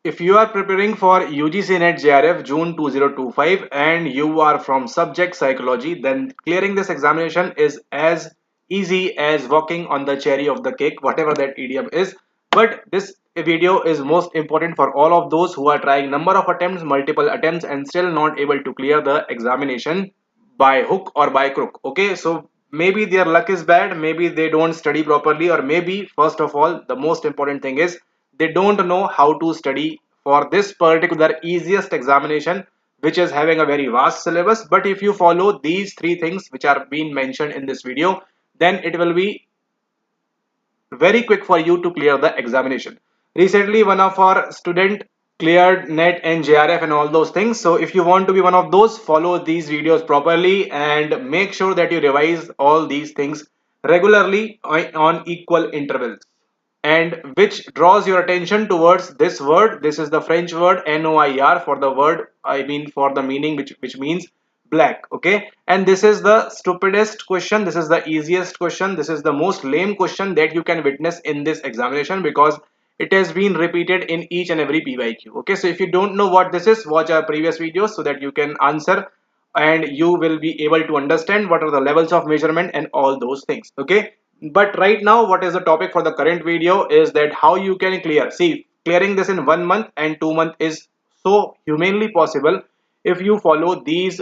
If you are preparing for UGC NET JRF June 2025 and you are from subject psychology, then clearing this examination is as easy as walking on the cherry of the cake, whatever that idiom is. But this video is most important for all of those who are trying number of attempts, multiple attempts, and still not able to clear the examination by hook or by crook. Okay, so maybe their luck is bad, maybe they don't study properly, or maybe first of all, the most important thing is they don't know how to study for this particular easiest examination, which is having a very vast syllabus. But if you follow these three things which are being mentioned in this video, then it will be very quick for you to clear the examination. Recently one of our student cleared net and JRF and all those things. So if you want to be one of those, follow these videos properly and make sure that you revise all these things regularly on equal intervals. And which draws your attention towards this word. This is the French word noir for the word, I mean for the meaning, which means black. Okay, and this is the stupidest question, this is the easiest question, this is the most lame question that you can witness in this examination, because it has been repeated in each and every PYQ. Okay, so if you don't know what this is, watch our previous videos so that you can answer and you will be able to understand what are the levels of measurement and all those things. Okay, but right now what is the topic for the current video is that how you can clear. See, clearing this in 1 month and 2 months is so humanly possible if you follow these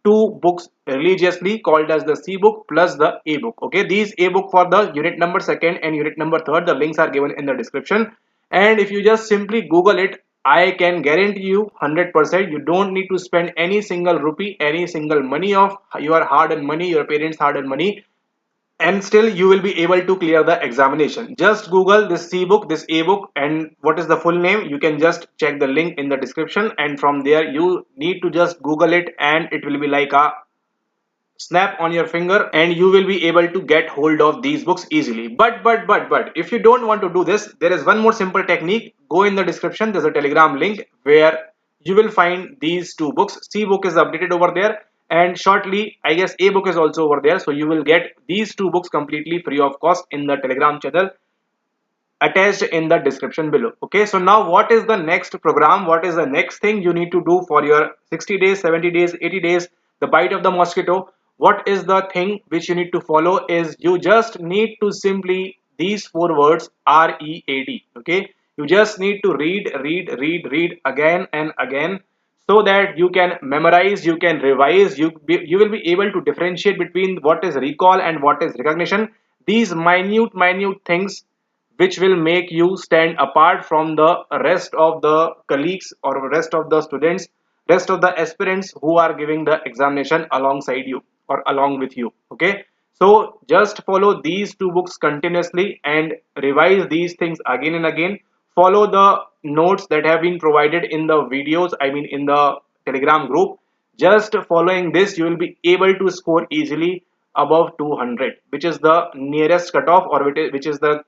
two books religiously, called as the C book plus the A book. Okay, these A book for the unit number 2nd and unit number 3rd, the links are given in the description. And if you just simply Google it, I can guarantee you 100% you don't need to spend any single rupee, any single money of your hard earned money, your parents hard earned money, and still you will be able to clear the examination. Just Google this C book, this A book, and what is the full name. You can just check the link in the description, and from there you need to just Google it, and it will be like a snap on your finger, and you will be able to get hold of these books easily. But if you don't want to do this, there is one more simple technique. Go in the description, there's a Telegram link where you will find these two books. C book is updated over there, and shortly I guess A book is also over there, so you will get these two books completely free of cost in the Telegram channel attached in the description below. Okay, so now what is the next program, what is the next thing you need to do for your 60 days, 70 days, 80 days, the bite of the mosquito? What is the thing which you need to follow is you just need to simply these four words READ. Okay, you just need to read again and again, so that you can memorize, you can revise, you will be able to differentiate between what is recall and what is recognition. These minute things which will make you stand apart from the rest of the colleagues or rest of the students, rest of the aspirants who are giving the examination alongside you or along with you. Okay, so just follow these two books continuously and revise these things again and again. Follow the notes that have been provided in the videos, I mean in the Telegram group. Just following this, you will be able to score easily above 200, which is the nearest cutoff, or which is the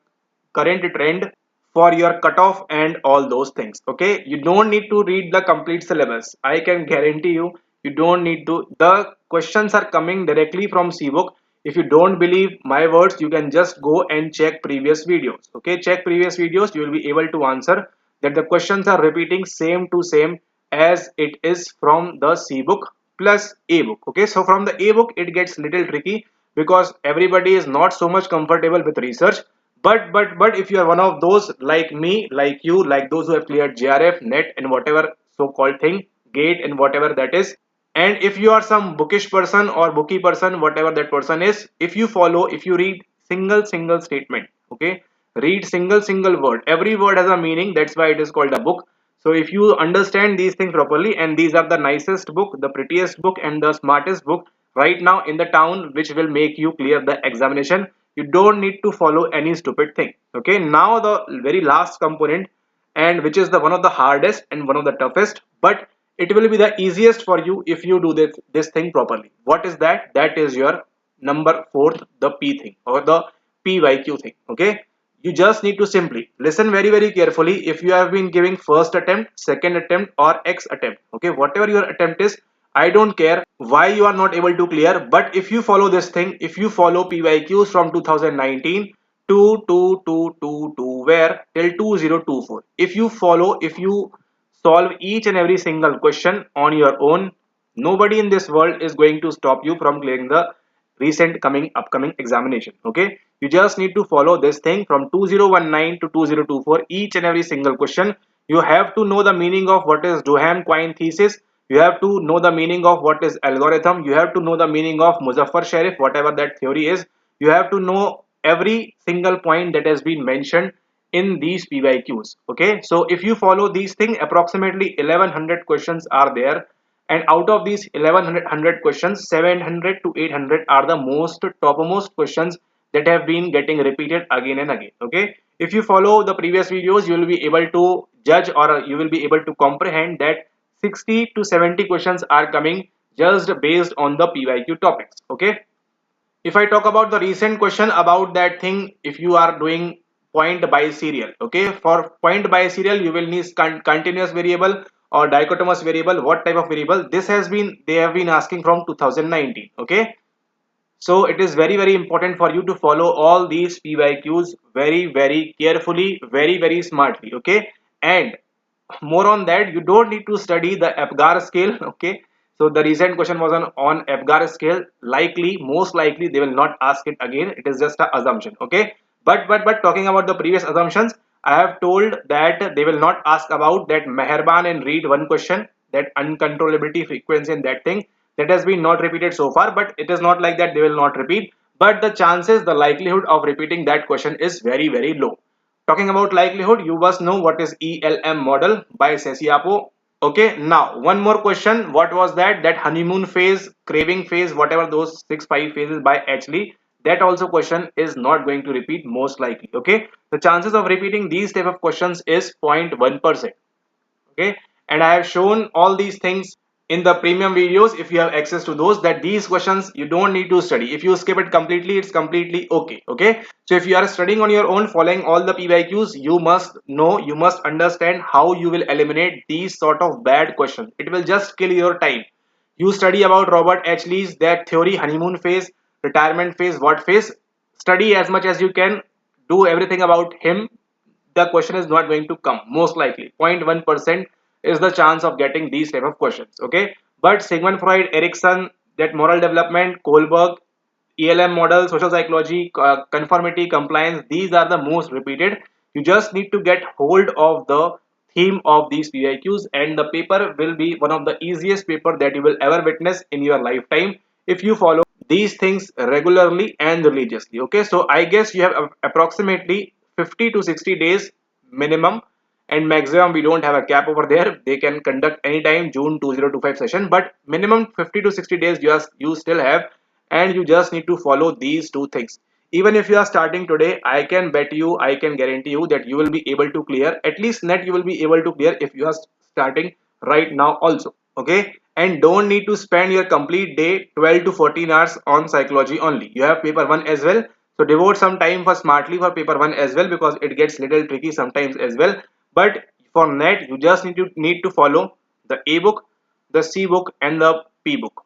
current trend for your cutoff and all those things. Okay, you don't need to read the complete syllabus, I can guarantee you. You don't need to. The questions are coming directly from cbook. If you don't believe my words, you can just go and check previous videos. Okay, check previous videos, you will be able to answer that the questions are repeating same to same as it is from the cbook plus a book. Okay, so from the a book it gets little tricky because everybody is not so much comfortable with research. But if you are one of those like me, like you, like those who have cleared JRF, net, and whatever so-called thing, gate, and whatever that is, and if you are some bookish person or bookie person, whatever that person is, if you follow, if you read single statement, okay, read single word. Every word has a meaning. That's why it is called a book. So if you understand these things properly, and these are the nicest book, the prettiest book, and the smartest book right now in the town, which will make you clear the examination. You don't need to follow any stupid thing. Okay, now the very last component, and which is the one of the hardest and one of the toughest, but it will be the easiest for you if you do this thing properly. What is that? That is your number fourth, the P thing, or the PYQ thing. Okay, you just need to simply listen very carefully. If you have been giving first attempt, second attempt, or X attempt, okay, whatever your attempt is, I don't care why you are not able to clear, but if you follow this thing, if you follow PYQs from 2019 22222 where till 2024. If you solve each and every single question on your own, nobody in this world is going to stop you from clearing the recent coming upcoming examination. Okay, you just need to follow this thing from 2019 to 2024, each and every single question. You have to know the meaning of what is Duhem Quine thesis. You have to know the meaning of what is algorithm. You have to know the meaning of Muzaffar Sharif, whatever that theory is. You have to know every single point that has been mentioned in these PYQs. Okay, so if you follow these things, approximately 1100 questions are there, and out of these 1100 questions, 700 to 800 are the most topmost questions that have been getting repeated again and again. Okay, if you follow the previous videos, you will be able to judge, or you will be able to comprehend that 60 to 70 questions are coming just based on the PYQ topics. Okay, if I talk about the recent question about that thing, if you are doing point by serial, okay, for point by serial, you will need continuous variable or dichotomous variable. What type of variable? This has been, they have been asking from 2019. Okay, so it is very important for you to follow all these PYQs very carefully, very smartly. Okay, and more on that, you don't need to study the Apgar scale. Okay, so the recent question was on Apgar scale. Likely, most likely they will not ask it again. It is just an assumption. Okay, but talking about the previous assumptions, I have told that they will not ask about that Meherban and read one question, that uncontrollability frequency and that thing, that has been not repeated so far. But it is not like that they will not repeat, but the chances, the likelihood of repeating that question is very low. Talking about likelihood, you must know what is ELM model by Sesiapo. Okay, now one more question. What was that? That honeymoon phase, craving phase, whatever those 6 5 phases by Ashley. That also question is not going to repeat most likely. Okay, the chances of repeating these type of questions is 0.1%. Okay, and I have shown all these things in the premium videos. If you have access to those, that these questions you don't need to study. If you skip it completely, it's completely okay. Okay, so if you are studying on your own, following all the PYQs, you must know, you must understand how you will eliminate these sort of bad questions. It will just kill your time. You study about Robert Ashley's that theory, honeymoon phase, retirement phase, what phase, study as much as you can, do everything about him. The question is not going to come most likely. 0.1% is the chance of getting these type of questions. Okay, but Sigmund Freud, Erikson, that moral development, Kohlberg, ELM model, social psychology, conformity, compliance, these are the most repeated. You just need to get hold of the theme of these PIQs, and the paper will be one of the easiest paper that you will ever witness in your lifetime if you follow these things regularly and religiously. Okay, so I guess you have approximately 50 to 60 days minimum, and maximum we don't have a cap over there. They can conduct anytime June 2025 session, but minimum 50 to 60 days you still have, and you just need to follow these two things. Even if you are starting today, I can bet you, I can guarantee you that you will be able to clear at least net. You will be able to clear if you are starting right now also. Okay, and don't need to spend your complete day 12 to 14 hours on psychology only. You have paper 1 as well, so devote some time for smartly for paper 1 as well, because it gets little tricky sometimes as well. But for net, you just need to follow the A book, the C book, and the P book.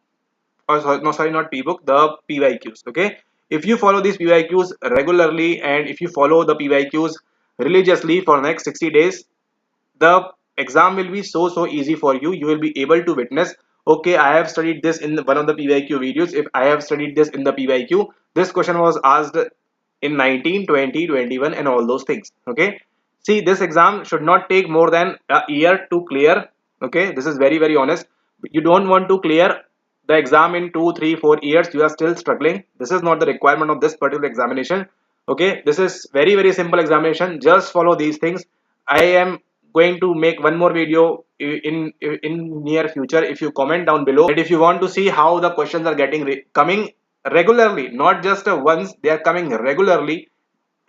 Or sorry, no, sorry, not P book, the PYQs. Okay, if you follow these PYQs regularly, and if you follow the PYQs religiously for next 60 days, the exam will be so easy for you. You will be able to witness, okay, I have studied this in one of the PYQ videos. If I have studied this in the PYQ, this question was asked in 19, 20, 21, and all those things. Okay, see, this exam should not take more than a year to clear. Okay, this is very honest. You don't want to clear the exam in 2 3 4 years. You are still struggling. This is not the requirement of this particular examination. Okay, this is very simple examination. Just follow these things. I am going to make one more video in near future. If you comment down below that if you want to see how the questions are getting coming regularly, not just once, they are coming regularly.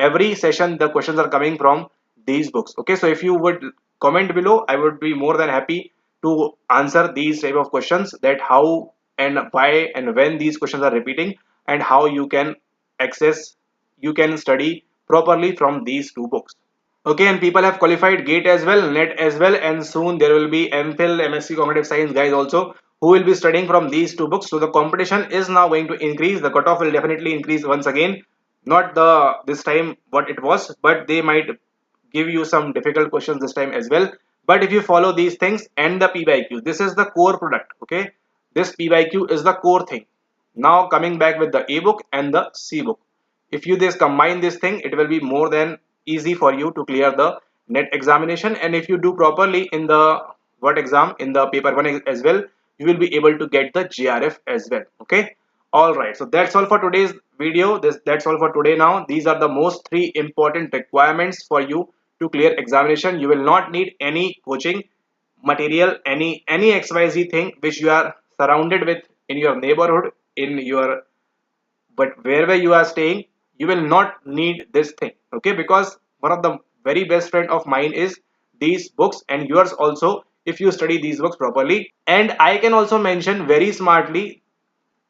Every session the questions are coming from these books. Okay, so if you would comment below, I would be more than happy to answer these type of questions, that how and why and when these questions are repeating, and how you can access, you can study properly from these two books. Okay, and people have qualified GATE as well, NET as well, and soon there will be MPhil, MSc Cognitive Science guys also, who will be studying from these two books. So the competition is now going to increase. The cutoff will definitely increase once again. not the this time what it was, but they might give you some difficult questions this time as well. But if you follow these things and the PYQ, this is the core product. Okay, this PYQ is the core thing. Now coming back with the ebook and the C book, if you this combine this thing, it will be more than easy for you to clear the net examination. And if you do properly in the what exam in the paper 1 as well, you will be able to get the JRF as well. Okay, all right, so that's all for today's video. That's all for today. Now these are the most three important requirements for you to clear examination. You will not need any coaching material, any XYZ thing which you are surrounded with in your neighborhood, in your, but wherever you are staying, you will not need this thing. Okay, because one of the very best friend of mine is these books, and yours also if you study these books properly. And I can also mention very smartly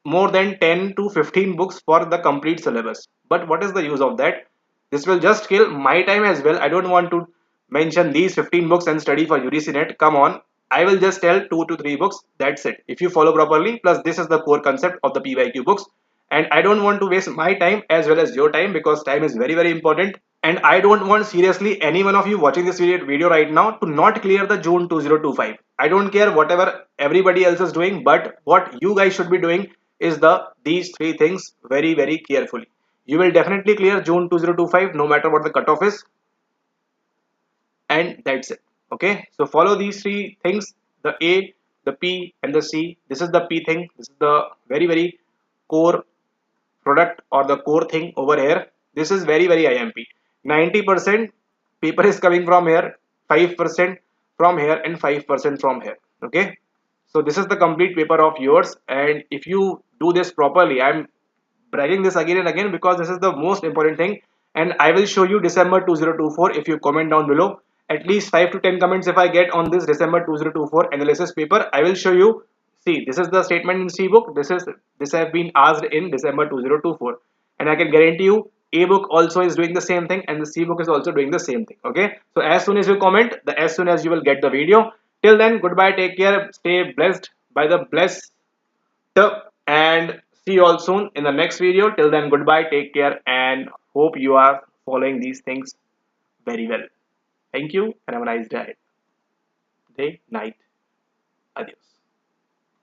more than 10 to 15 books for the complete syllabus. But what is the use of that? This will just kill my time as well. I don't want to mention these 15 books and study for UGC net. Come on. I will just tell 2 to 3 books. That's it. If you follow properly, plus this is the core concept of the PYQ books. And I don't want to waste my time as well as your time, because time is very, very important. And I don't want seriously any one of you watching this video right now to not clear the June 2025. I don't care whatever everybody else is doing, but what you guys should be doing is these three things very, very carefully. You will definitely clear June 2025 no matter what the cutoff is, and that's it. Okay, so follow these three things: the A, the P, and the C. This is the P thing. This is the very, very core product or the core thing over here. This is very, very IMP. 90% paper is coming from here, 5% from here, and 5% from here. Okay, so this is the complete paper of yours, and if you do this properly, I'm bragging this again and again because this is the most important thing. And I will show you December 2024 if you comment down below. At least 5 to 10 comments if I get on this December 2024 analysis paper, I will show you. See, this is the statement in C book. This has been asked in December 2024, and I can guarantee you A book also is doing the same thing, and the C book is also doing the same thing. Okay, so as soon as you comment, as soon as you will get the video. Till then, goodbye, take care, stay blessed by the blessed, and see you all soon in the next video. Till then, goodbye, take care, and hope you are following these things very well. Thank you, and have a nice day, night. Adios.